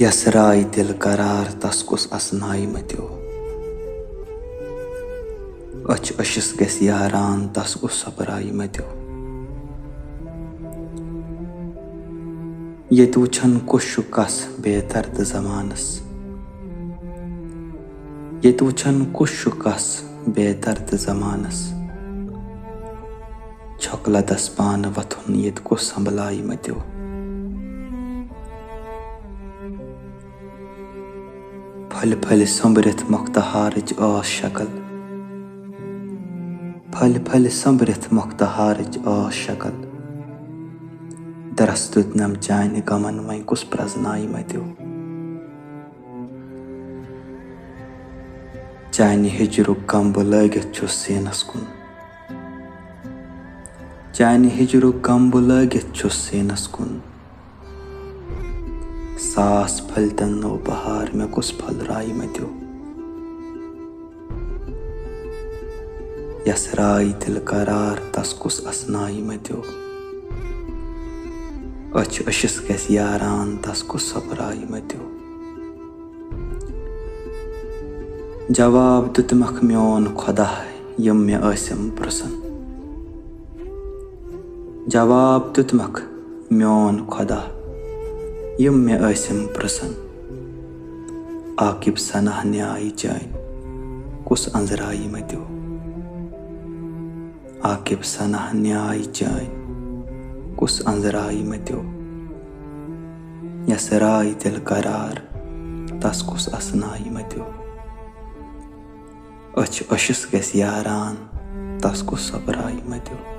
Yes राय दिल करार तस कुस असनाई मत्यो। अच अशस गस यारान तस कुस सबराई मत्यो। येत वुछन कुस कस बेतर्द जमानस। येत वुछन कुस कस बेतर्द जमानस। छकलदस पान वथुन येत कुस संभलाई मत्यो। फल फल संभरित मुख्तहारच आस शक्ल। फल फल संभरित मुख्तहारच आस शक्ल। दरस दुतनम चान गमन वै कुस प्रजनाई मत्यो। चान हिजरुक गम्ब लगित छुस सीनस कुन। चान हिजरुक गम्ब लगित छुस सीनस कुन। सास फलतन नो बहार में कुस फलराई मत्यो। यस राय दिल करार तस कुस असनाई मत्यो। अच अशस गस यारान तस कुस सबराई मत्यो। जवाब दुतमख म्योन खुदा यम मे आसिम प्रसन। जवाब दुतमख म्योन खुदा यम मे आसिम प्रसन। आकिब सनह न्याय चान कुस अंजराई मत्यो। आकिब सनह न्याय चान कुस अंजराई मत्यो। यस राय दिल करार तस कुस असनाई मत्यो। अच अशस गस यारान तस कुस सबराई मत्यो।